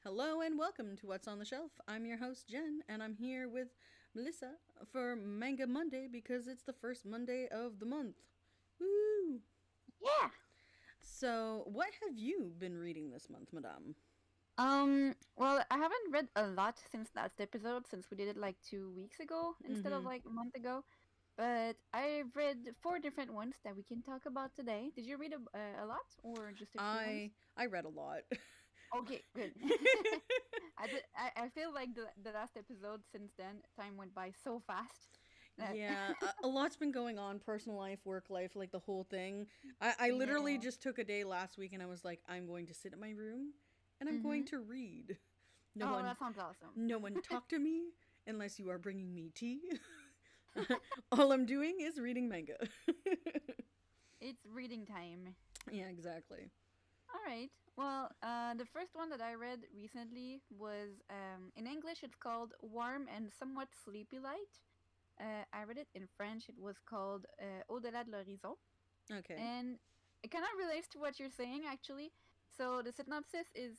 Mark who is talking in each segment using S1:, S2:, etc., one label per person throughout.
S1: Hello and welcome to What's on the Shelf. I'm your host, Jen, and I'm here with Melissa for Manga Monday because it's the first Monday of the month. Woo!
S2: Yeah.
S1: So, what have you been reading this month, madame?
S2: Well, I haven't read a lot since last episode, since we did it like 2 weeks ago instead of
S1: Mm-hmm.
S2: like a month ago. But I've read four different ones that we can talk about today. Did you read a lot or just a few ones?
S1: I read a lot.
S2: Okay, good. I feel like the last episode since then, time went by so fast that
S1: Yeah, a lot's been going on, personal life, work life, like the whole thing. I literally
S2: yeah.
S1: just took a day last week and I was like, I'm going to sit in my room and I'm going
S2: Mm-hmm.
S1: to read. No
S2: Oh,
S1: one
S2: that sounds awesome.
S1: no one talk to me unless you are bringing me tea. All I'm doing is reading manga.
S2: It's reading time.
S1: Yeah, exactly.
S2: All right. Well, the first one that I read recently was in English. It's called "Warm and Somewhat Sleepy Light." I read it in French. It was called "Au-delà de l'horizon,"
S1: Okay.
S2: and it kind of relates to what you're saying, actually. So the synopsis is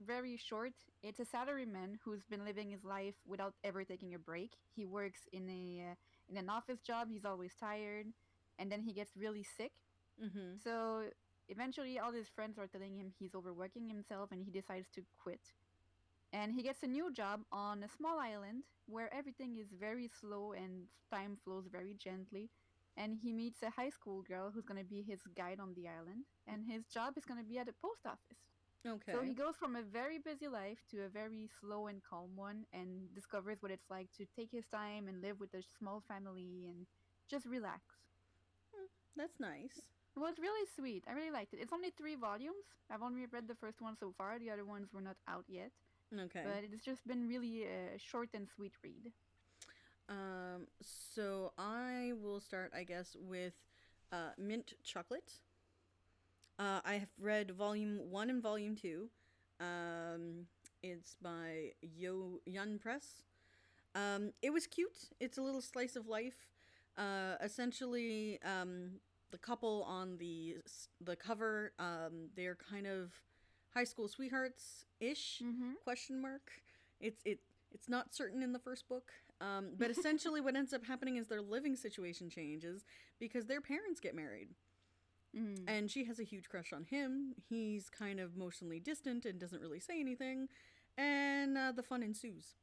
S2: very short. It's a salaryman who's been living his life without ever taking a break. He works in an office job. He's always tired, and then he gets really sick.
S1: Mm-hmm.
S2: So eventually, all his friends are telling him he's overworking himself and he decides to quit. And he gets a new job on a small island where everything is very slow and time flows very gently. And he meets a high school girl who's going to be his guide on the island. And his job is going to be at a post office. So he
S1: Okay.
S2: goes from a very busy life to a very slow and calm one and discovers what it's like to take his time and live with a small family and just relax.
S1: That's nice.
S2: It was really sweet. I really liked it. It's only 3 volumes. I've only read the first one so far. The other ones were not out yet.
S1: Okay.
S2: But it's just been really a short and sweet read.
S1: So I will start, I guess, with Mint Chocolate. I have read volume one and volume two. Um, it's by Yun Press. It was cute. It's a little slice of life. Essentially, the couple on the cover, they're kind of high school sweethearts ish?
S2: Mm-hmm.
S1: Question mark. It's not certain in the first book. But essentially, what ends up happening is their living situation changes because their parents get married.
S2: Mm.
S1: And she has a huge crush on him. He's kind of emotionally distant and doesn't really say anything. And the fun ensues.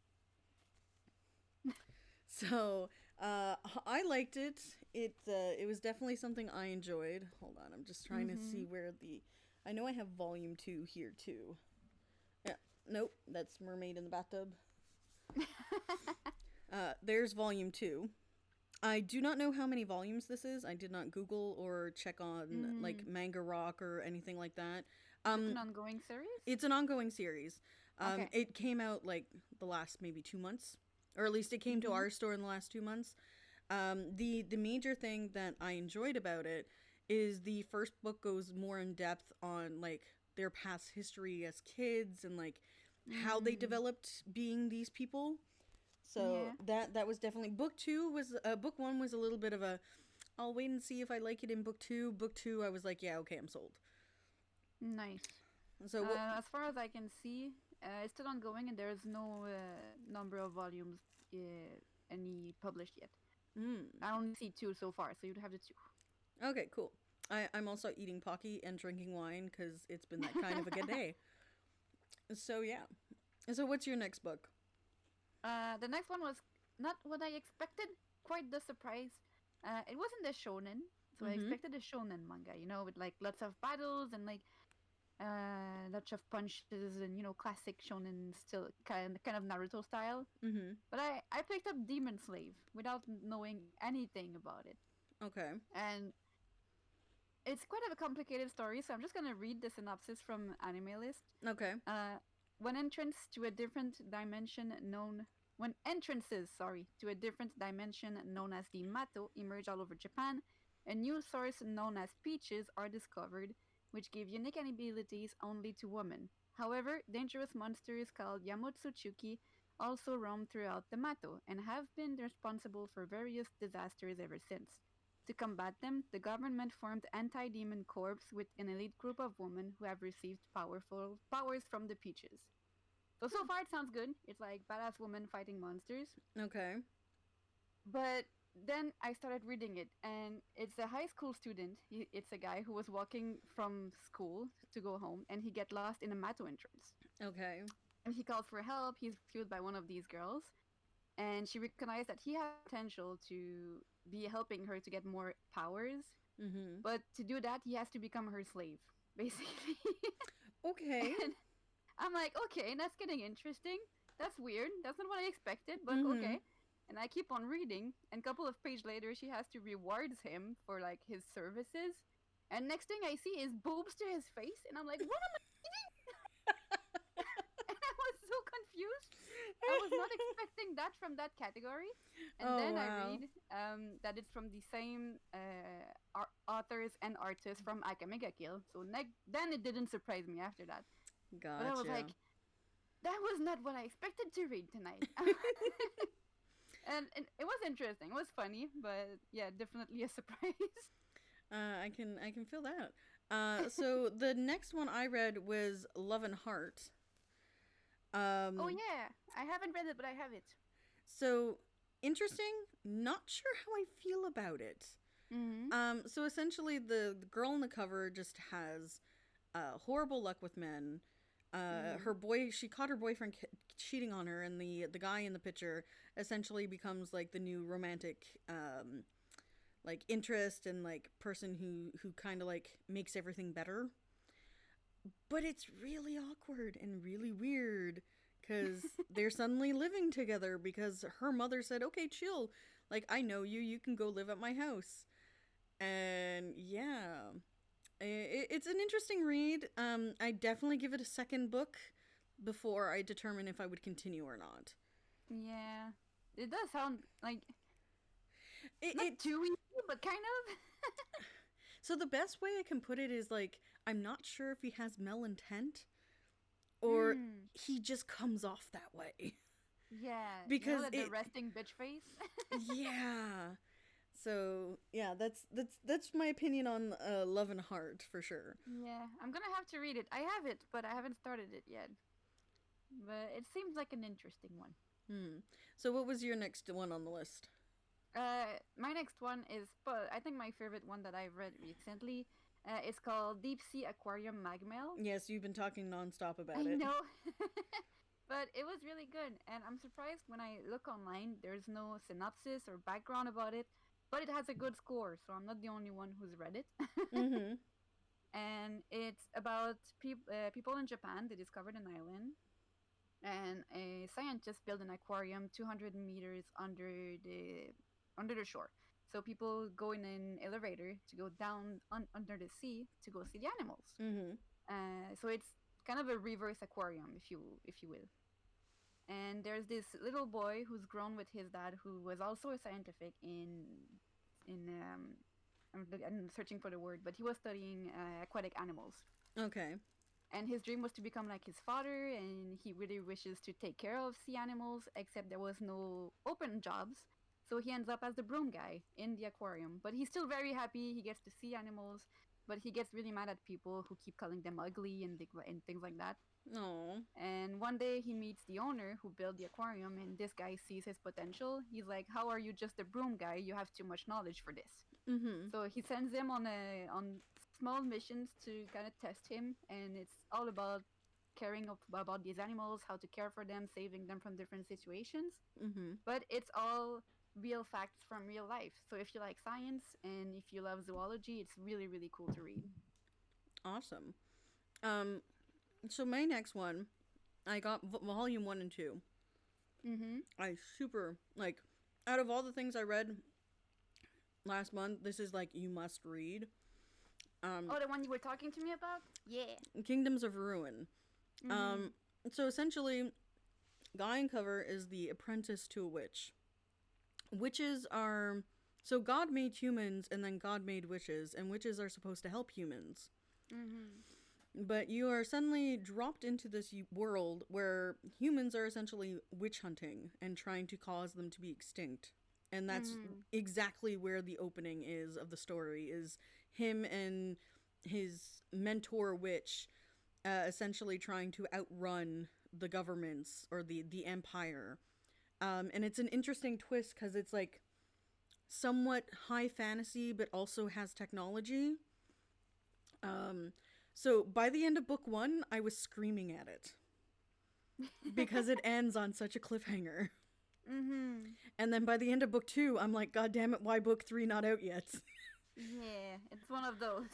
S1: So I liked it. It was definitely something I enjoyed. Hold on, I'm just trying to see
S2: Mm-hmm.
S1: where the. I know I have volume two here too. Yeah, nope, that's Mermaid in the Bathtub. There's volume two. I do not know how many volumes this is. I did not Google or check on like
S2: Mm.
S1: Manga Rock or anything like that.
S2: Is it an ongoing series?
S1: It's an ongoing series.
S2: Okay.
S1: It came out like the last maybe 2 months, or at least it came to
S2: Mm-hmm.
S1: our store in the last 2 months. The major thing that I enjoyed about it is the first book goes more in depth on like their past history as kids and like how they
S2: Mm.
S1: developed being these people. So
S2: Yeah.
S1: that was definitely book two was book one was a little bit of a I'll wait and see if I like it in book two. Book two I was like yeah okay I'm sold.
S2: Nice.
S1: So what
S2: As far as I can see, it's still ongoing and there's no number of volumes any published yet. I only see two so far, so you'd have the two.
S1: Okay, cool. I'm also eating Pocky and drinking wine because it's been that kind of a good day. So, yeah. So, what's your next book?
S2: The next one was not what I expected. Quite the surprise. It wasn't a shonen, so I
S1: Mm
S2: expected a shonen manga. You know, with like lots of battles and like lots of punches and classic shonen still kind of Naruto style.
S1: hmm. Mm hmm.
S2: But I picked up Demon Slave without knowing anything about it,
S1: Okay.
S2: and it's quite a complicated story. So I'm just gonna read the synopsis from Anime List.
S1: Okay.
S2: Uh, when entrance to a different dimension known when entrances, to a different dimension known as the Mato emerge all over Japan, a new source known as peaches are discovered, which give unique abilities only to women. However, dangerous monsters called Yamotsuchuki also roam throughout the Mato and have been responsible for various disasters ever since. To combat them, the government formed anti-demon corps with an elite group of women who have received powerful powers from the peaches. So far it sounds good. It's like badass woman fighting monsters.
S1: Okay.
S2: But then I started reading it, and it's a high school student. It's a guy who was walking from school to go home, and he get lost in a Mato entrance.
S1: Okay.
S2: And he calls for help. He's rescued by one of these girls, and she recognized that he had potential to be helping her to get more powers.
S1: Mm-hmm.
S2: But to do that, he has to become her slave, basically.
S1: Okay.
S2: And I'm like, okay, that's getting interesting. That's weird. That's not what I expected, but
S1: Mm-hmm.
S2: okay. And I keep on reading, and a couple of pages later, she has to rewards him for like his services. And next thing I see is boobs to his face, and I'm like, what am I reading? And I was so confused. I was not expecting that from that category. And
S1: Oh
S2: then I
S1: wow.
S2: read that it's from the same authors and artists from Akamega Kill. So then it didn't surprise me after that. But I was
S1: Gotcha.
S2: like, that was not what I expected to read tonight. And it was interesting. It was funny, but yeah, definitely a surprise.
S1: I can feel that. So the next one I read was Love and Heart.
S2: Oh
S1: Um,
S2: yeah, I haven't read it, but I have it.
S1: so interesting. Not sure how I feel about it.
S2: Mm-hmm.
S1: So essentially, the girl in the cover just has horrible luck with men.
S2: Mm-hmm.
S1: She caught her boyfriend cheating on her, and the guy in the picture essentially becomes like the new romantic like interest and like person who kind of like makes everything better. But it's really awkward and really weird because they're suddenly living together because her mother said, "Okay, chill. Like I know you. You can go live at my house." And yeah, it's an interesting read. I definitely give it a second book before I determine if I would continue or not.
S2: Yeah, it does sound like
S1: It,
S2: not
S1: it
S2: too easy, but kind of.
S1: so the best way I can put it is like I'm not sure if he has malintent or
S2: Mm.
S1: he just comes off that way
S2: Yeah,
S1: because
S2: the
S1: it
S2: resting bitch face.
S1: yeah. So yeah, that's my opinion on Love and Heart for sure.
S2: Yeah, I'm gonna have to read it. I have it, but I haven't started it yet. But it seems like an interesting one.
S1: Hmm. So what was your next one on the list?
S2: My next one is, but I think my favorite one that I've read recently. It's called Deep Sea Aquarium Magmail.
S1: Yes, you've been talking nonstop
S2: I
S1: about it.
S2: know, but it was really good, and I'm surprised when I look online. There's no synopsis or background about it, but it has a good score, so I'm not the only one who's read it.
S1: Mm-hmm.
S2: And it's about people in Japan. They discovered an island, and a scientist built an aquarium 200 meters under the shore. So people go in an elevator to go down under the sea to go see the animals.
S1: Mm-hmm.
S2: So it's kind of a reverse aquarium, if you will. And there's this little boy who's grown with his dad, who was also a scientific in I'm searching for the word, but he was studying aquatic animals.
S1: Okay.
S2: And his dream was to become like his father, and he really wishes to take care of sea animals, except there was no open jobs. So he ends up as the broom guy in the aquarium. But he's still very happy. He gets to see animals, but he gets really mad at people who keep calling them ugly and things like that.
S1: Oh.
S2: And one day he meets the owner who built the aquarium, and this guy sees his potential. He's like, "How are you just a broom guy? You have too much knowledge for this."
S1: Mm-hmm.
S2: So he sends him on small missions to kind of test him, and it's all about about these animals, how to care for them, saving them from different situations.
S1: Mm-hmm.
S2: But it's all real facts from real life. So if you like science and if you love zoology, it's really really cool to read.
S1: Awesome. Um. So my next one, I got volume 1 and 2.
S2: Mm-hmm.
S1: I super like. Out of all the things I read last month, this is like you must read. Um,
S2: Oh, the one you were talking to me about? Yeah.
S1: Kingdoms of Ruin.
S2: Mm-hmm.
S1: Um, so essentially, guy in cover is the apprentice to a witch. Witches are so God made humans, and then God made witches, and witches are supposed to help humans.
S2: Mm-hmm.
S1: But you are suddenly dropped into this world where humans are essentially witch hunting and trying to cause them to be extinct. And that's
S2: Mm-hmm.
S1: exactly where the opening is of the story is him and his mentor witch essentially trying to outrun the governments or the empire. And it's an interesting twist because it's like somewhat high fantasy, but also has technology. So by the end of book 1, I was screaming at it because it ends on such a cliffhanger.
S2: Mm-hmm.
S1: And then by the end of book 2, I'm like, God damn it, why book 3 not out yet?
S2: Yeah, it's one of those.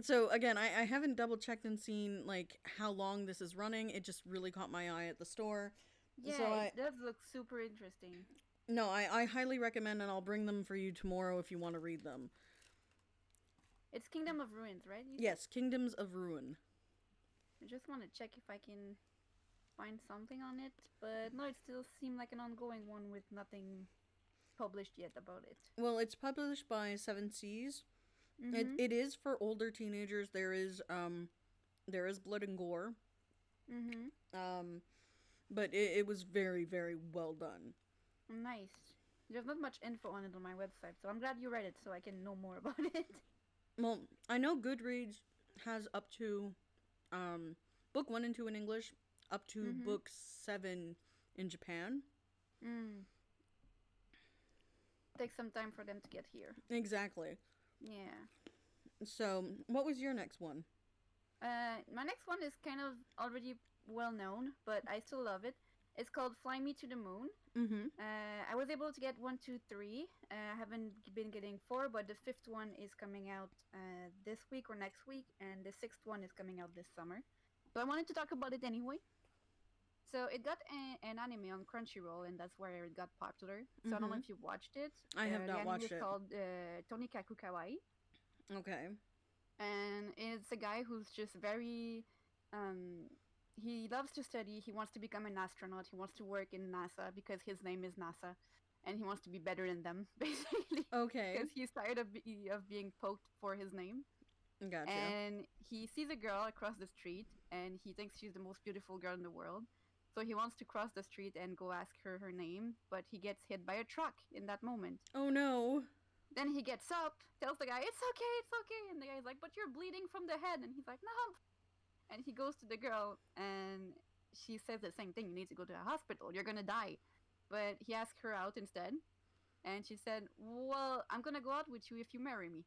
S1: So again, I haven't double checked and seen like how long this is running. It just really caught my eye at the store.
S2: Yeah,
S1: So
S2: it does look super interesting.
S1: No, I highly recommend, and I'll bring them for you tomorrow if you want to read them.
S2: It's Kingdom of Ruins, right?
S1: Yes, Kingdoms of Ruin.
S2: I just want to check if I can find something on it, but no, it still seemed like an ongoing one with nothing published yet about it.
S1: Well, it's published by Seven Seas.
S2: Mm-hmm.
S1: It is for older teenagers. There is blood and gore.
S2: Mm-hmm.
S1: But it was very, very well done.
S2: Nice. There's not much info on it on my website, so I'm glad you read it so I can know more about it.
S1: Well, I know Goodreads has up to book 1 and 2 in English, up to book 7 in Japan.
S2: Takes some time for them to get here.
S1: Exactly.
S2: Yeah.
S1: So, what was your next one?
S2: My next one is kind of already well known, but I still love it. It's called Fly Me to the Moon.
S1: Mm-hmm.
S2: I was able to get 1, 2, 3. I haven't been getting 4, but the 5th one is coming out this week or next week, and the 6th one is coming out this summer. So I wanted to talk about it anyway. So it got an anime on Crunchyroll, and that's where it got popular. So I don't know if you've watched it.
S1: I have not watched it.
S2: It's called Tonikaku Kawaii.
S1: Okay.
S2: And it's a guy who's just very... he loves to study. He wants to become an astronaut. He wants to work in NASA because his name is NASA. And he wants to be better than them, basically.
S1: Okay.
S2: Because he's tired of being poked for his name.
S1: Gotcha.
S2: And he sees a girl across the street, and he thinks she's the most beautiful girl in the world. So he wants to cross the street and go ask her name, but he gets hit by a truck in that moment.
S1: Oh no.
S2: Then he gets up, tells the guy, it's okay. And the guy's like, but you're bleeding from the head. And he's like, no. And he goes to the girl, and she says the same thing. You need to go to a hospital. You're going to die. But he asked her out instead. And she said, well, I'm going to go out with you if you marry me.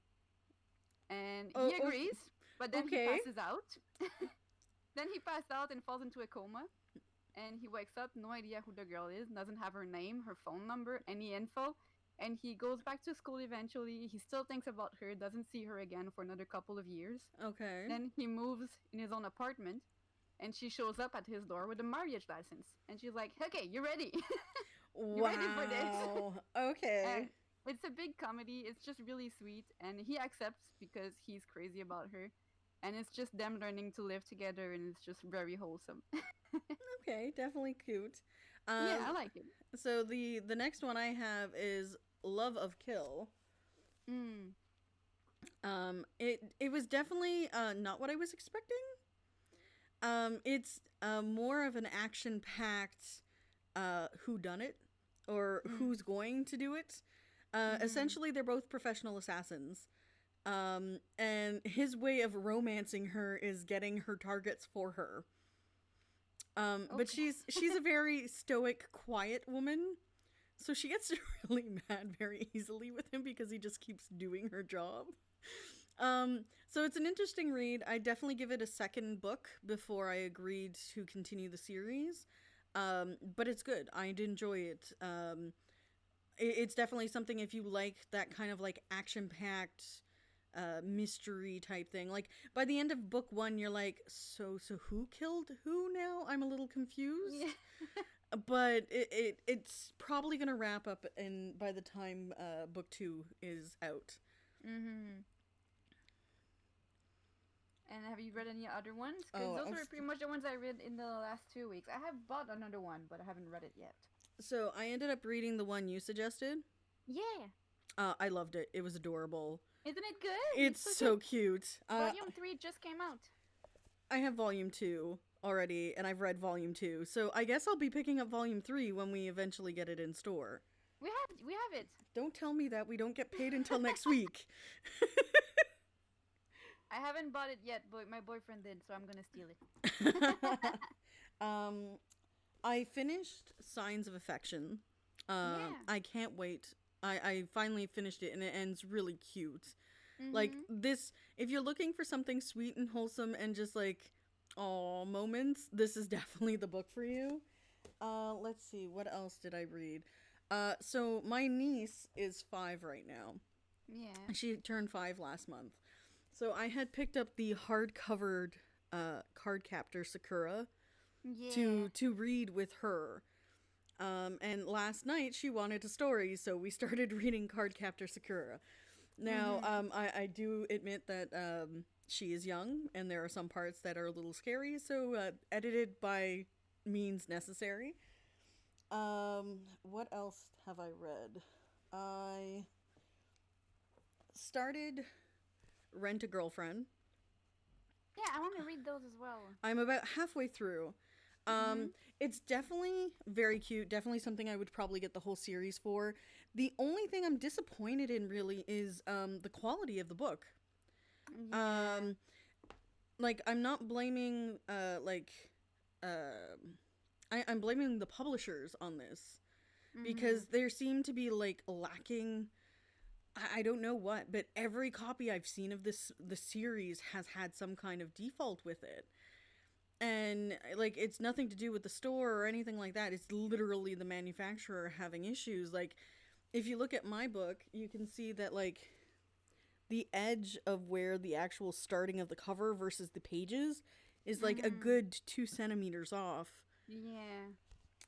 S2: And he agrees, but then he passes out. Then he passed out and falls into a coma. And he wakes up, no idea who the girl is, doesn't have her name, her phone number, any info. And he goes back to school eventually. He still thinks about her, doesn't see her again for another couple of years.
S1: Okay.
S2: Then he moves in his own apartment, and she shows up at his door with a marriage license. And she's like, okay, you're ready. You're ready for this.
S1: Okay.
S2: And it's a big comedy. It's just really sweet. And he accepts because he's crazy about her. And it's just them learning to live together, and it's just very wholesome.
S1: Okay, definitely cute.
S2: Yeah, I like it.
S1: So the next one I have is Love of Kill. It was definitely not what I was expecting. It's more of an action-packed whodunit, or who's going to do it. Essentially, they're both professional assassins. And his way of romancing her is getting her targets for her. But she's a very stoic, quiet woman. So she gets really mad very easily with him because he just keeps doing her job. So it's an interesting read. I definitely give it a second book before I agreed to continue the series. But it's good. I'd enjoy it. It's definitely something if you like that kind of like action-packed mystery type thing. Like by the end of book 1, you're like, so who killed who now? I'm a little confused. Yeah. But it's probably gonna wrap up by the time book 2 is out.
S2: And have you read any other ones? Because those are pretty much the ones I read in the last 2 weeks. I have bought another one, but I haven't read it yet.
S1: So I ended up reading the one you suggested.
S2: Yeah.
S1: I loved it. It was adorable.
S2: Isn't it good?
S1: It's so cute.
S2: Volume 3 just came out.
S1: I have volume 2 already, and I've read volume 2. So I guess I'll be picking up volume 3 when we eventually get it in store.
S2: We have it.
S1: Don't tell me that we don't get paid until next week.
S2: I haven't bought it yet, but my boyfriend did, so I'm gonna steal it.
S1: Um, I finished Signs of Affection.
S2: Yeah.
S1: I can't wait. I finally finished it and it ends really cute. Like
S2: Mhm.
S1: this, if you're looking for something sweet and wholesome and just like, oh, moments, this is definitely the book for you. Let's see, what else did I read? So my niece is 5 right now.
S2: Yeah.
S1: She turned 5 last month. So I had picked up the hard-covered card captor Sakura
S2: Yeah.
S1: to read with her. And last night she wanted a story, so we started reading Card Captor Sakura. Now,
S2: Mhm.
S1: I do admit that she is young, and there are some parts that are a little scary, so edited by means necessary. What else have I read? I started Rent a Girlfriend.
S2: Yeah, I want to read those as well.
S1: I'm about halfway through. Um,
S2: Mhm.
S1: it's definitely very cute. Definitely something I would probably get the whole series for. The only thing I'm disappointed in really is the quality of the book.
S2: Yeah.
S1: Um, like I'm not blaming uh, I'm blaming the publishers on this because
S2: Mhm.
S1: there seem to be like lacking. I don't know what, but every copy I've seen of the series has had some kind of default with it. And like it's nothing to do with the store or anything like that. It's literally the manufacturer having issues. Like if you look at my book, you can see that like the edge of where the actual starting of the cover versus the pages is like a
S2: Mhm.
S1: good 2 centimeters off.
S2: Yeah.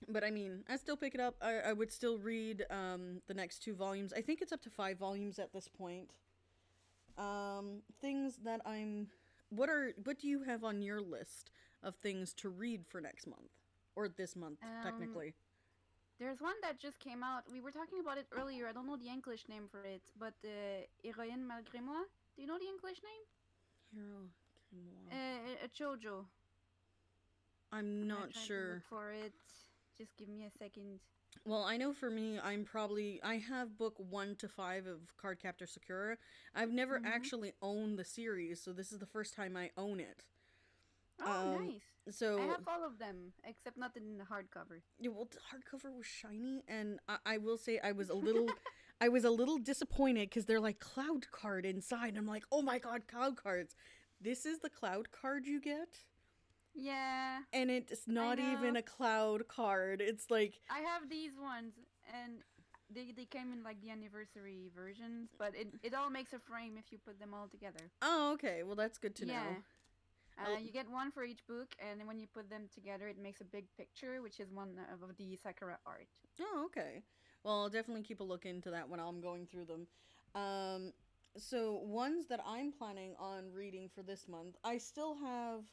S1: But I mean, I still pick it up. I would still read the next 2 volumes. I think it's up to 5 volumes at this point. Things that I'm. What do you have on your list of things to read for next month or this month
S2: Um,
S1: technically?
S2: there's one that just came out. We were talking about it earlier. I don't know the English name for it, but Héroïne malgré moi. Do you know the English name?
S1: Hero Grimoire.
S2: A Chojo.
S1: I'm
S2: I'm gonna
S1: not
S2: try to look
S1: sure.
S2: for it. Just give me a second.
S1: Well, I know for me, I have book 1 to 5 of Cardcaptor Sakura. I've never
S2: Mhm.
S1: actually owned the series, so this is the first time I own it.
S2: Oh,
S1: Um,
S2: nice. I
S1: so
S2: have all of them except not in the hardcover.
S1: yeah, well, the hardcover was shiny, and I will say I was a little disappointed because they're like cloud card inside. I'm like, oh my god, cloud cards! This is the cloud card you get,
S2: Yeah,
S1: and it's
S2: I
S1: not even
S2: know.
S1: a cloud card. It's like,
S2: I have these ones, and they came in like the anniversary versions, but it all makes a frame if you put them all together.
S1: oh, okay, well that's good to know.
S2: Yeah.
S1: Oh,
S2: You get one for each book, and then when you put them together, it makes a big picture, which is one of the Sakura art.
S1: oh, okay. Well, I'll definitely keep a look into that when I'm going through them. Um, so ones that I'm planning on reading for this month, I still have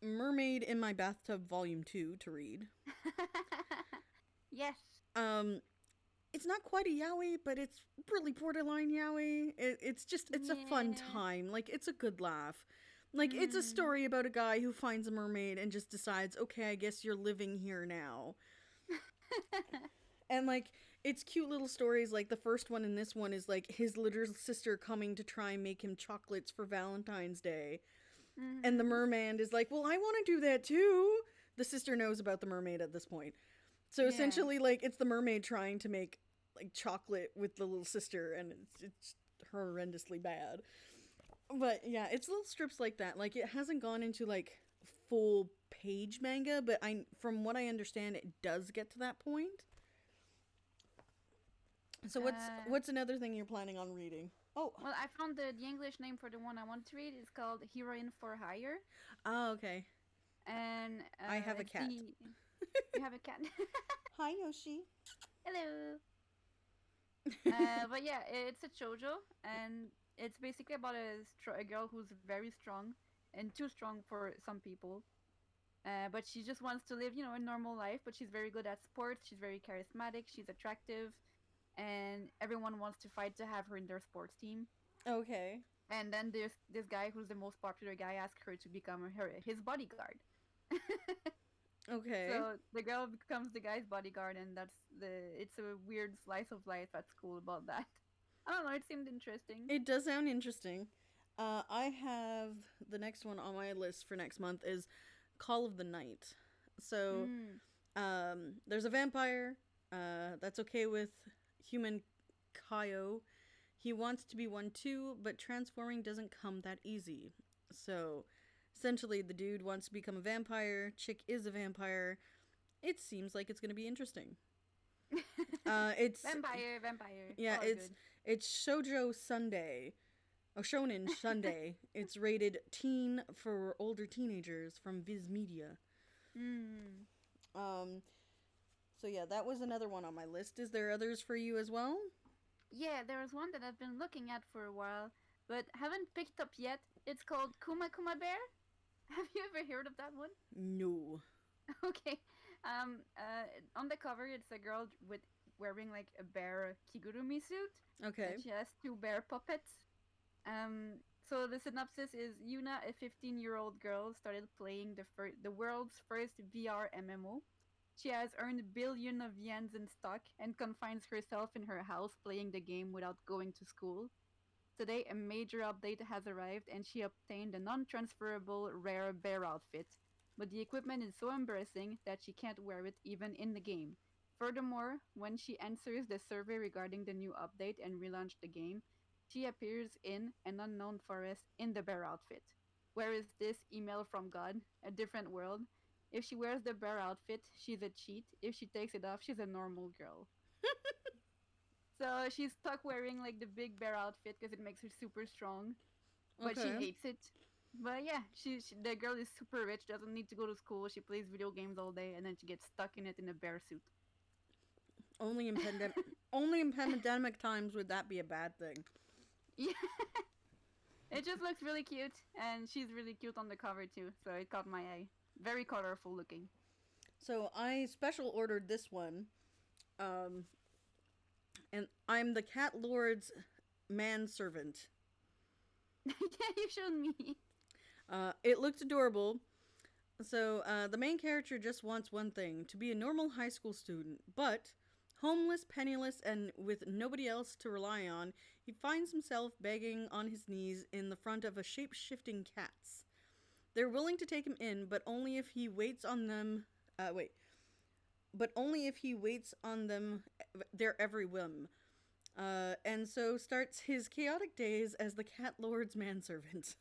S1: Mermaid in My Bathtub Volume 2 to read.
S2: Yes.
S1: Um, it's not quite a yaoi, but it's really borderline yaoi. It's a fun
S2: Yeah.
S1: time. Like, it's a good laugh. Like, it's a
S2: Mm.
S1: story about a guy who finds a mermaid and just decides, okay, I guess you're living here now. And, like, it's cute little stories. Like, the first one in this one is, like, his little sister coming to try and make him chocolates for Valentine's Day. And the
S2: Mhm.
S1: merman is like, well, I want to do that too. The sister knows about the mermaid at this point. So
S2: Yeah.
S1: essentially, like, it's the mermaid trying to make like chocolate with the little sister, and it's horrendously bad. But yeah, it's little strips like that. Like it hasn't gone into like full page manga, but I from what I understand, it does get to that point. So
S2: Uh,
S1: what's another thing you're planning on reading? Oh,
S2: well, I found the English name for the one I want to read. It's called Heroine for Hire,
S1: oh, okay.
S2: and
S1: I have a
S2: it's
S1: cat.
S2: the you have a cat.
S1: Hi, Yoshi.
S2: Hello. But yeah, it's a shoujo, and it's basically about a girl who's very strong and too strong for some people. But she just wants to live, a normal life. But she's very good at sports. She's very charismatic. She's attractive, and everyone wants to fight to have her in their sports team.
S1: Okay.
S2: And then there's this guy who's the most popular guy asks her to become his bodyguard.
S1: Okay.
S2: So the girl becomes the guy's bodyguard, and it's a weird slice of life at school about that. I don't know. It seemed interesting.
S1: It does sound interesting. I have the next one on my list for next month is Call of the Night. So
S2: Mm.
S1: there's a vampire that's okay with human Kaio. He wants to be one too, but transforming doesn't come that easy. So essentially, the dude wants to become a vampire. Chick is a vampire. It seems like it's going to be interesting. It's
S2: Vampire, vampire.
S1: yeah,
S2: All are good.
S1: it's Shoujo Sunday. Oh, Shonen Sunday. It's rated teen for older teenagers from Viz Media.
S2: Mm.
S1: Um, so yeah, that was another one on my list. Is there others for you as well?
S2: Yeah, there was one that I've been looking at for a while, but haven't picked up yet. It's called Kuma Kuma Bear. Have you ever heard of that one?
S1: No.
S2: Okay. On the cover, it's a girl with wearing like a bear kigurumi suit,
S1: Okay.
S2: and she has two bear puppets. So the synopsis is Yuna, a 15-year-old girl, started playing the world's first VR MMO. She has earned billions of yens in stock and confines herself in her house playing the game without going to school. Today, a major update has arrived and she obtained a non transferable rare bear outfit. But the equipment is so embarrassing that she can't wear it even in the game. Furthermore, when she answers the survey regarding the new update and relaunch the game, she appears in an unknown forest in the bear outfit. Where is this email from God? A different world? If she wears the bear outfit, she's a cheat. If she takes it off, she's a normal girl. So she's stuck wearing like the big bear outfit because it makes her super strong, but she
S1: Okay.
S2: hates it. But yeah, the girl is super rich, doesn't need to go to school. She plays video games all day, and then she gets stuck in it in a bear suit.
S1: Only in only in pandemic times would that be a bad thing.
S2: Yeah, it just looks really cute, and she's really cute on the cover too. So it caught my eye. Very colorful looking.
S1: So I special ordered this one, um, and I'm the cat lord's manservant.
S2: Yeah, you showed me.
S1: It looked adorable. So the main character just wants one thing: to be a normal high school student, but homeless, penniless, and with nobody else to rely on, he finds himself begging on his knees in the front of a shape-shifting cats. They're willing to take him in, but only if he waits on them. Wait, but only if he waits on them their every whim. And so starts his chaotic days as the cat lord's manservant.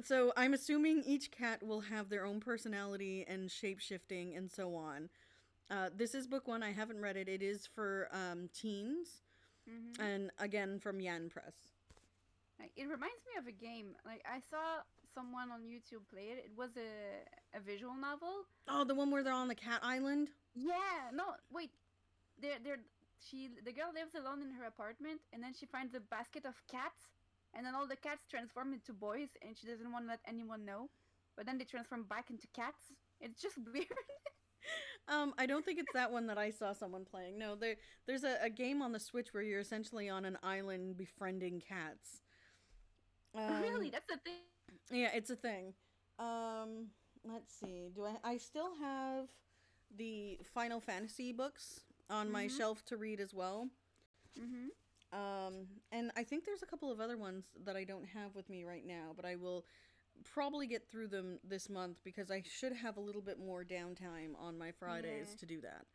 S1: So I'm assuming each cat will have their own personality and shape shifting and so on. This is book one. I haven't read it. It is for teens,
S2: Mm-hmm.
S1: and again from Yan Press.
S2: Like, it reminds me of a game. Like I saw someone on YouTube play it. It was a visual novel.
S1: Oh, the one where they're on the cat island.
S2: Yeah, no, wait. The girl lives alone in her apartment, and then she finds a basket of cats, and then all the cats transform into boys, and she doesn't want to let anyone know. But then they transform back into cats. It's just weird.
S1: I don't think it's that one that I saw someone playing. No, there's a game on the Switch where you're essentially on an island befriending cats.
S2: Really,
S1: Um,
S2: that's the thing.
S1: yeah, it's a thing. Let's see. Do I still have the Final Fantasy books on my
S2: Mhm.
S1: shelf to read as well?
S2: Mhm.
S1: And I think there's a couple of other ones that I don't have with me right now, but I will probably get through them this month because I should have a little bit more downtime on my Fridays
S2: Yeah.
S1: to do that.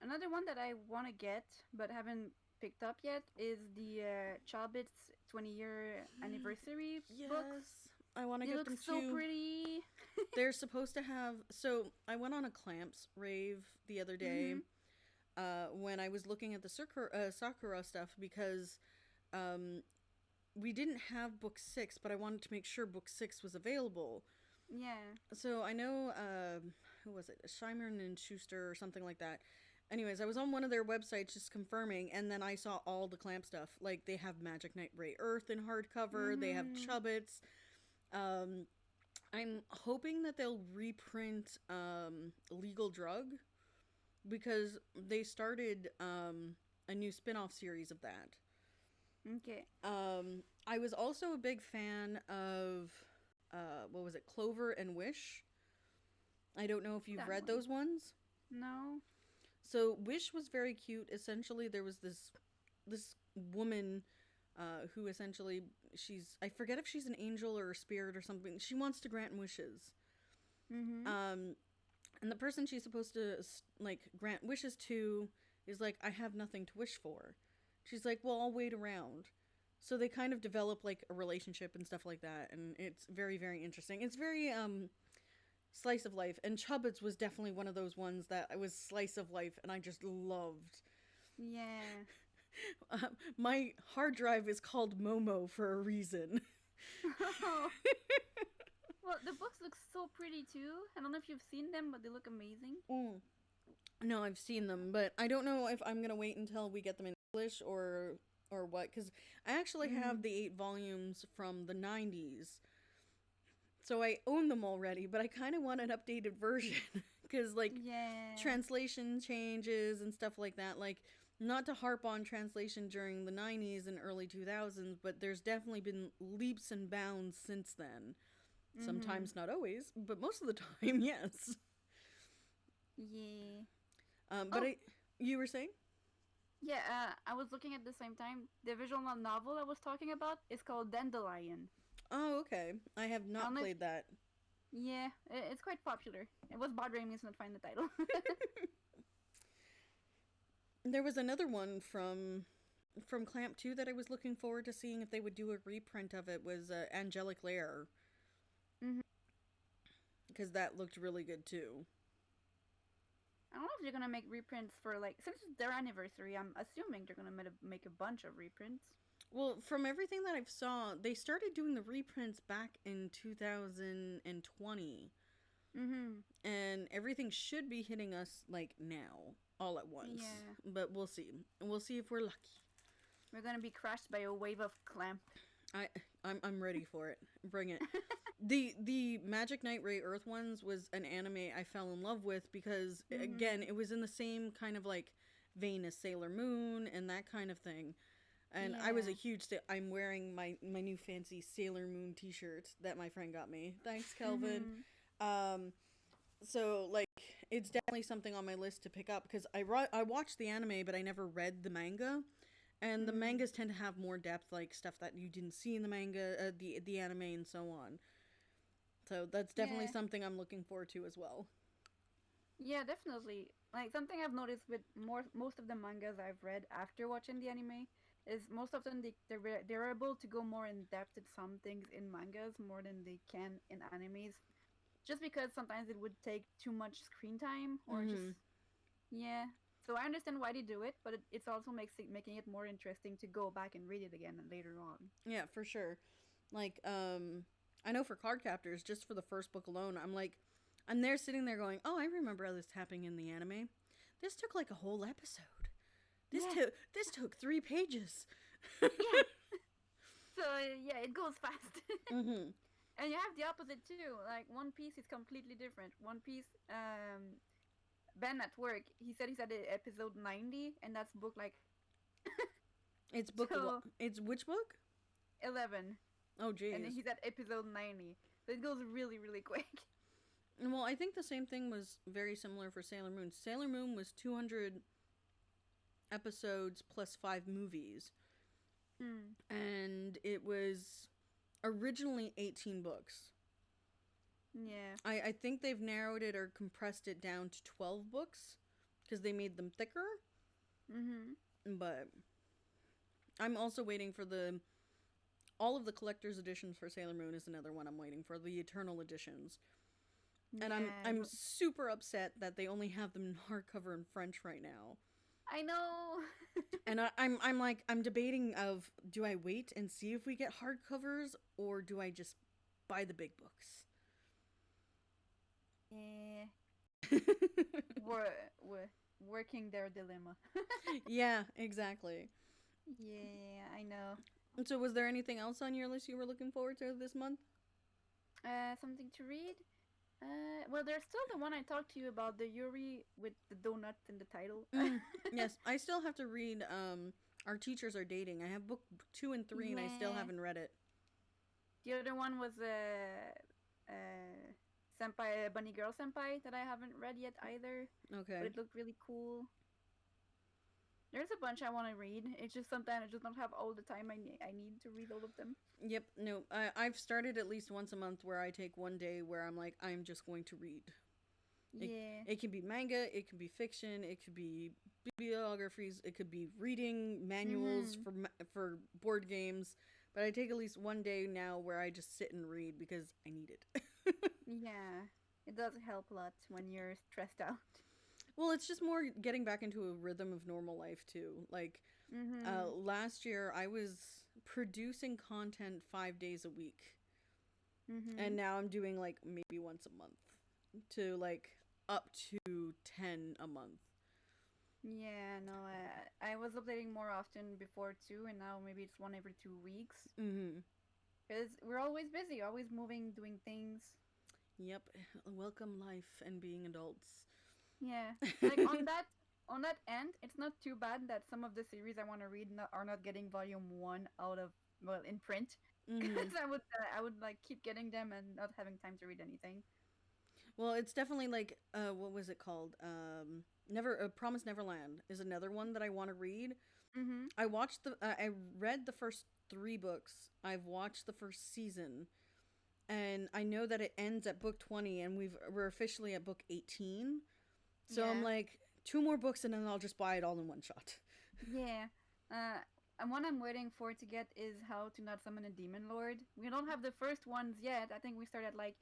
S2: Another one that I want to get but haven't picked up yet is the Chobits 20-year anniversary books.
S1: Yes, I want to
S2: They
S1: get
S2: look
S1: them
S2: so
S1: too.
S2: pretty.
S1: They're supposed to have. So I went on a Clamps rave the other day
S2: Mhm.
S1: when I was looking at the Sakura stuff because um, we didn't have book six, but I wanted to make sure book six was available.
S2: Yeah.
S1: So I know, who was it? Scheimer and Schuster or something like that. Anyways, I was on one of their websites just confirming, and then I saw all the Clamp stuff. Like, they have Magic Knight Ray Earth in hardcover, they have
S2: Mhm.
S1: Chubbits. Um, I'm hoping that they'll reprint Legal Drug because they started a new spin off series of that.
S2: Okay.
S1: I was also a big fan of, what was it, Clover and Wish. I don't know if you've
S2: That
S1: read
S2: one.
S1: those ones.
S2: No.
S1: So Wish was very cute. Essentially, there was this woman who essentially I forget if she's an angel or a spirit or something. She wants to grant wishes.
S2: Mhm.
S1: And the person she's supposed to like grant wishes to is like, I have nothing to wish for. She's like, well, I'll wait around. So they kind of develop like a relationship and stuff like that, and it's very, very interesting. It's very slice of life, and Chubbits was definitely one of those ones that I was slice of life, and I just loved.
S2: Yeah.
S1: My hard drive is called Momo for a reason.
S2: Well, the books look so pretty too. I don't know if you've seen them, but they look amazing.
S1: Mm. No, I've seen them, but I don't know if I'm gonna wait until we get them in English or what. Because I actually have
S2: Mm.
S1: the 8 volumes from the '90s, so I own them already. But I kind of want an updated version because like
S2: Yeah.
S1: translation changes and stuff like that. Like, not to harp on translation during the '90s and early 2000s, but there's definitely been leaps and bounds since then.
S2: Mhm.
S1: Sometimes not always, but most of the time, yes.
S2: Yeah.
S1: But
S2: Oh,
S1: you were saying?
S2: yeah. I was looking at the same time. The visual novel I was talking about is called Dandelion.
S1: Oh, okay. I have
S2: I don't
S1: not
S2: know if.
S1: played that.
S2: Yeah, it's quite popular. It was bothering me to not find the title.
S1: There was another one from Clamp 2 that I was looking forward to seeing if they would do a reprint of it was Angelic Lair,
S2: Mhm.
S1: because that looked really good too.
S2: I don't know if they're gonna make reprints for like since it's their anniversary. I'm assuming they're gonna make a bunch of reprints.
S1: Well, from everything that I've saw, they started doing the reprints back in 2020,
S2: Mhm.
S1: and everything should be hitting us like now all at once.
S2: Yeah,
S1: But we'll see. We'll see if we're lucky.
S2: we're gonna be crushed by a wave of clamp.
S1: I I'm ready for it. Bring it. The Magic Knight Ray Earth ones was an anime I fell in love with because again,
S2: Mhm.
S1: it was in the same kind of like vein as Sailor Moon and that kind of thing. And I was a
S2: Yeah.
S1: huge I'm wearing my new fancy Sailor Moon t-shirt that my friend got me. Thanks, Kelvin.
S2: Mhm.
S1: Um so like it's definitely something on my list to pick up because I watched the anime but I never read the manga. And the
S2: Mhm.
S1: mangas tend to have more depth, like stuff that you didn't see in the manga, the anime, and so on. So that's definitely
S2: Yeah.
S1: something I'm looking forward to as well.
S2: Yeah, definitely. Like something I've noticed with most of the mangas I've read after watching the anime is most often they're able to go more in depth at some things in mangas more than they can in animes. Just because sometimes it would take too much screen time or just
S1: Mm-hmm.
S2: yeah. So I understand why they do it, but it's also making it more interesting to go back and read it again later on.
S1: Yeah, for sure. Like, I know for card captors, just for the first book alone, I'm there sitting there going, "Oh, I remember how this happening in the anime. This took like a whole episode.
S2: Yeah,
S1: This took 3 pages."
S2: yeah. So yeah, it goes fast.
S1: Mm-hmm.
S2: And you have the opposite too. Like One Piece is completely different. One Piece, Ben at work, he said he's at episode 90, and that's book like
S1: It's book what?
S2: so
S1: It's which book?
S2: 11,
S1: Oh,
S2: and
S1: geez.
S2: he's at episode 90. So it goes really, really quick.
S1: Well, I think the same thing was very similar for Sailor Moon. Sailor Moon was 200 episodes plus 5 movies,
S2: Hmm.
S1: and it was originally 18 books.
S2: Yeah.
S1: I think they've narrowed it or compressed it down to 12 books because they made them thicker.
S2: Mhm.
S1: But I'm also waiting for all of the collector's editions for Sailor Moon is another one I'm waiting for, the Eternal editions. And
S2: Yeah.
S1: I'm super upset that they only have them in hardcover in French right now.
S2: I know.
S1: And I'm like I'm debating of do I wait and see if we get hardcovers or do I just buy the big books?
S2: Yeah. We're working their dilemma.
S1: Yeah, exactly.
S2: Yeah, I know.
S1: And so was there anything else on your list you were looking forward to this month?
S2: Something to read? Well, there's still the one I talked to you about, the Yuri with the donuts in the title.
S1: Mm, yes, I still have to read Our Teachers Are Dating. I have book 2 and 3 and I still
S2: Yeah.
S1: haven't read it.
S2: The other one was Senpai, Bunny Girl Senpai, that I haven't read yet either, but
S1: Okay.
S2: it looked really cool. There's a bunch I want to read. It's just sometimes I just don't have all the time I need to read all of them.
S1: Yep, no, I've started at least once a month where I take one day where I'm like, I'm just going to read. It,
S2: Yeah.
S1: it can be manga, it can be fiction, it could be bibliographies, it could be reading manuals
S2: Mhm.
S1: for board games. But I take at least one day now where I just sit and read because I need it.
S2: Yeah. It does help a lot when you're stressed out.
S1: Well, it's just more getting back into a rhythm of normal life too. Like
S2: Mhm.
S1: last year, I was producing content 5 days a week, and
S2: Mhm.
S1: now I'm doing like maybe once a month to like up to 10 a month.
S2: Yeah, no, I was updating more often before too, and now maybe it's one every 2 weeks.
S1: Mm-hmm.
S2: Because we're always busy, always moving, doing things.
S1: Yep. Welcome life and being adults.
S2: Yeah, like on that end, it's not too bad that some of the series I want to read are not getting volume one out of well in print,
S1: Mm-hmm.
S2: because I would like keep getting them and not having time to read anything.
S1: Well, it's definitely like what was it called? Never Promise Neverland is another one that I want to read.
S2: Mhm.
S1: I read the first 3 books. I've watched the first season, and I know that it ends at book 20, and we're officially at book 18. So I'm
S2: Yeah.
S1: like, 2 more books, and then I'll just buy it all in one shot.
S2: Yeah. Uh, and one I'm waiting for to get is How to Not Summon a Demon Lord. We don't have the first ones yet. I think we start at like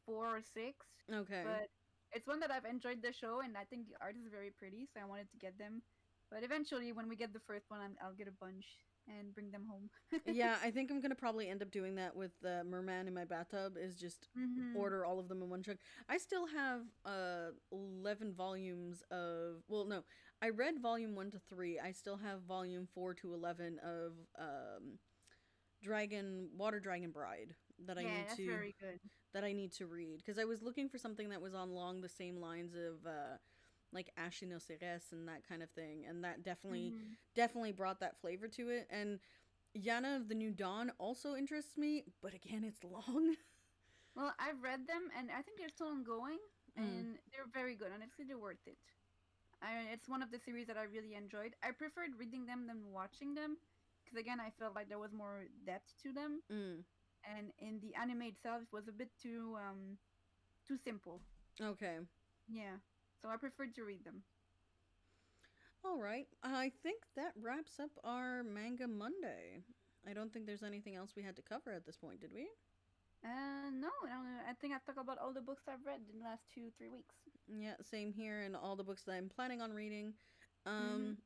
S2: 4 or 6,
S1: Okay.
S2: but it's one that I've enjoyed the show, and I think the art is very pretty, so I wanted to get them. But eventually, when we get the first one, I'll get a bunch and bring them home.
S1: Yeah, I think I'm gonna probably end up doing that with the Merman in my bathtub. Is just
S2: Mhm.
S1: order all of them in one chunk. I still have 11 volumes of. Well, no, I read volume 1 to 3. I still have volume 4 to 11 of Water Dragon Bride
S2: Yeah, that's very good.
S1: that I need to read because I was looking for something that was on along the same lines of like Ashley No Ceres and that kind of thing, and that
S2: Mhm.
S1: definitely brought that flavor to it. And Yana of the New Dawn also interests me, but again, it's long.
S2: Well, I've read them, and I think they're still ongoing,
S1: Mm,
S2: and they're very good. Honestly, they're worth it. It's one of the series that I really enjoyed. I preferred reading them than watching them, because again, I felt like there was more depth to them,
S1: mm.
S2: and in the anime itself, it was a bit too simple.
S1: Okay.
S2: Yeah, so I preferred to read them.
S1: All right. I think that wraps up our Manga Monday. I don't think there's anything else we had to cover at this point, did we?
S2: No, I think I've talked about all the books I've read in the last 2 3 weeks.
S1: Yeah, same here, and all the books that I'm planning on reading.
S2: Mm-hmm.
S1: Um,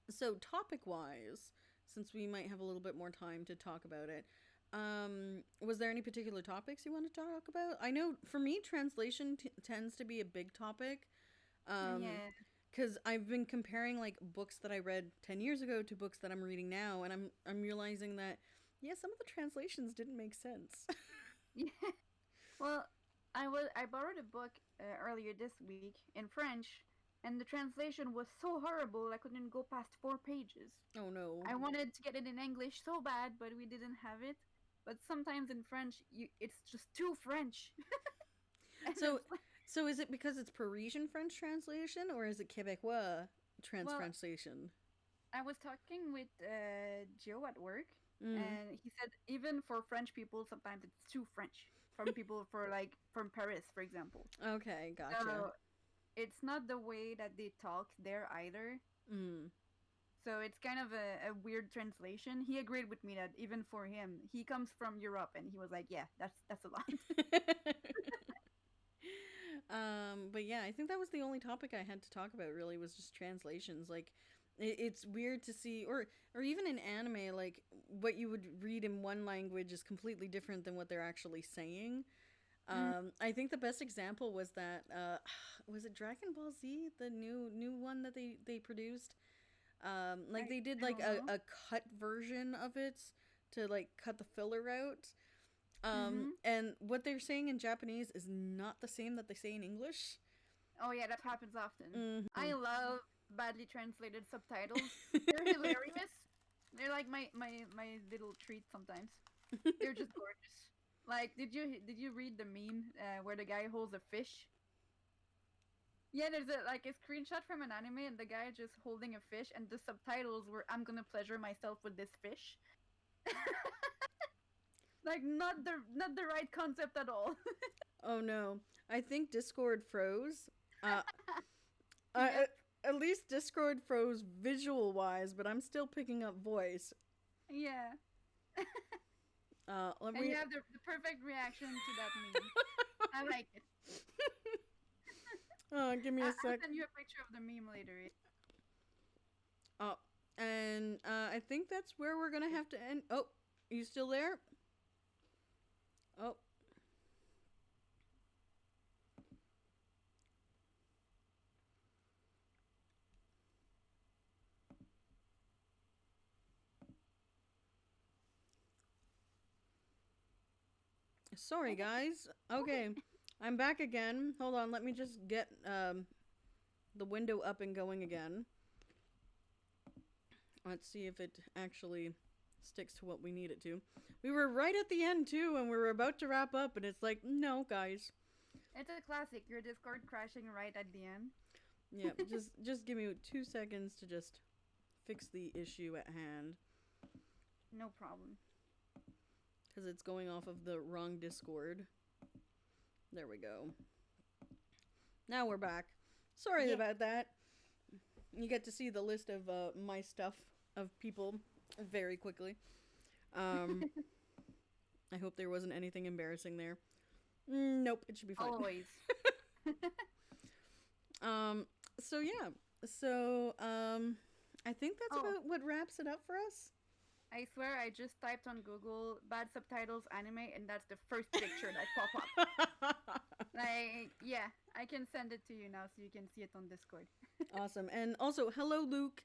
S1: so topic wise, since we might have a little bit more time to talk about it, was there any particular topics you want to talk about? I know for me, translation tends to be a big topic. Um,
S2: Yeah.
S1: because I've been comparing like books that I read 10 years ago to books that I'm reading now, and I'm realizing that yeah, some of the translations didn't make sense.
S2: Yeah. Well, I borrowed a book earlier this week in French, and the translation was so horrible I couldn't go past 4 pages.
S1: Oh no.
S2: I wanted to get it in English so bad, but we didn't have it. But sometimes in French, it's just too French, and
S1: So
S2: it's like,
S1: so is it because it's Parisian French translation or is it Quebecois
S2: well,
S1: translation?
S2: I was talking with Joe at work,
S1: Mm.
S2: and he said even for French people, sometimes it's too French. From people for like from Paris, for example.
S1: Okay, gotcha.
S2: So it's not the way that they talk there either.
S1: Mm.
S2: So it's kind of a weird translation. He agreed with me that even for him, he comes from Europe, and he was like, "Yeah, that's a lot."
S1: But yeah, I think that was the only topic I had to talk about. Really, was just translations. Like, it's weird to see, or even in anime, like what you would read in one language is completely different than what they're actually saying.
S2: Mm,
S1: I think the best example was that was it Dragon Ball Z, the new one that they produced. Like they did
S2: I
S1: like
S2: don't know.
S1: a cut version of it to like cut the filler out.
S2: Mm-hmm.
S1: And what they're saying in Japanese is not the same that they say in English.
S2: Oh yeah, that happens often.
S1: Mm-hmm.
S2: I love badly translated subtitles. They're hilarious. They're like my little treat sometimes. They're just gorgeous. Like, did you read the meme where the guy holds a fish? Yeah, there's a screenshot from an anime and the guy just holding a fish and the subtitles were "I'm gonna pleasure myself with this fish." Like not the right concept at all.
S1: Oh no. I think Discord froze. Uh,
S2: Yep.
S1: at least Discord froze visual wise, but I'm still picking up voice.
S2: Yeah.
S1: Let
S2: And
S1: me.
S2: you have the perfect reaction to that meme. I like it.
S1: Give me a
S2: I'll
S1: sec.
S2: send you a picture of the meme later.
S1: Oh, and I think that's where we're gonna have to end. Oh, you still there? Oh, sorry
S2: Okay.
S1: guys.
S2: Okay.
S1: Okay, I'm back again. Hold on, let me just get the window up and going again. Let's see if it actually sticks to what we need it to. We were right at the end too, and we were about to wrap up, and it's like, no, guys.
S2: It's a classic. Your Discord crashing right at the end.
S1: Yeah, just give me 2 seconds to just fix the issue at hand
S2: No problem.
S1: because it's going off of the wrong Discord. There we go. Now we're back. Sorry
S2: Yeah.
S1: about that. You get to see the list of my stuff of people very quickly. Um, I hope there wasn't anything embarrassing there. Nope, it should be fine.
S2: Always.
S1: Um, so yeah, so I think that's
S2: Oh,
S1: about what wraps it up for us.
S2: I swear I just typed on Google bad subtitles anime and that's the first picture that pop up. Like, yeah, I can send it to you now so you can see it on Discord.
S1: Awesome, and also hello, Luke.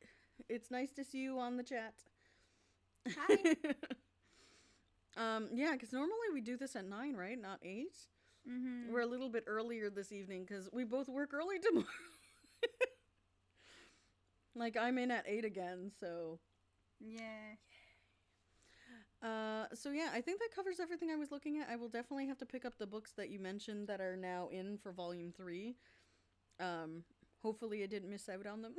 S1: It's nice to see you on the chat.
S2: Hi.
S1: Yeah, because normally we do this at 9, right? Not 8.
S2: Mm-hmm.
S1: We're a little bit earlier this evening because we both work early tomorrow. Like I'm in at 8 again, so.
S2: Yeah.
S1: So yeah, I think that covers everything I was looking at. I will definitely have to pick up the books that you mentioned that are now in for volume 3. Hopefully I didn't miss out on them.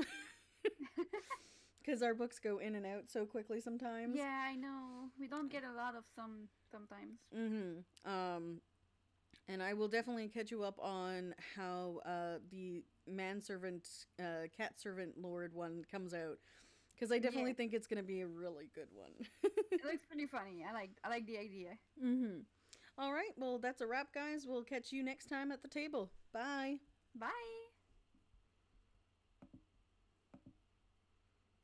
S1: Because our books go in and out so quickly sometimes.
S2: Yeah, I know. We don't get a lot of some sometimes.
S1: Mm-hmm. And I will definitely catch you up on how the manservant, cat servant lord one comes out. Because I definitely
S2: Yeah.
S1: think it's going to be a really good one.
S2: It looks pretty funny. I like the idea.
S1: Mm-hmm. All right. Well, that's a wrap, guys. We'll catch you next time at the table. Bye.
S2: Bye.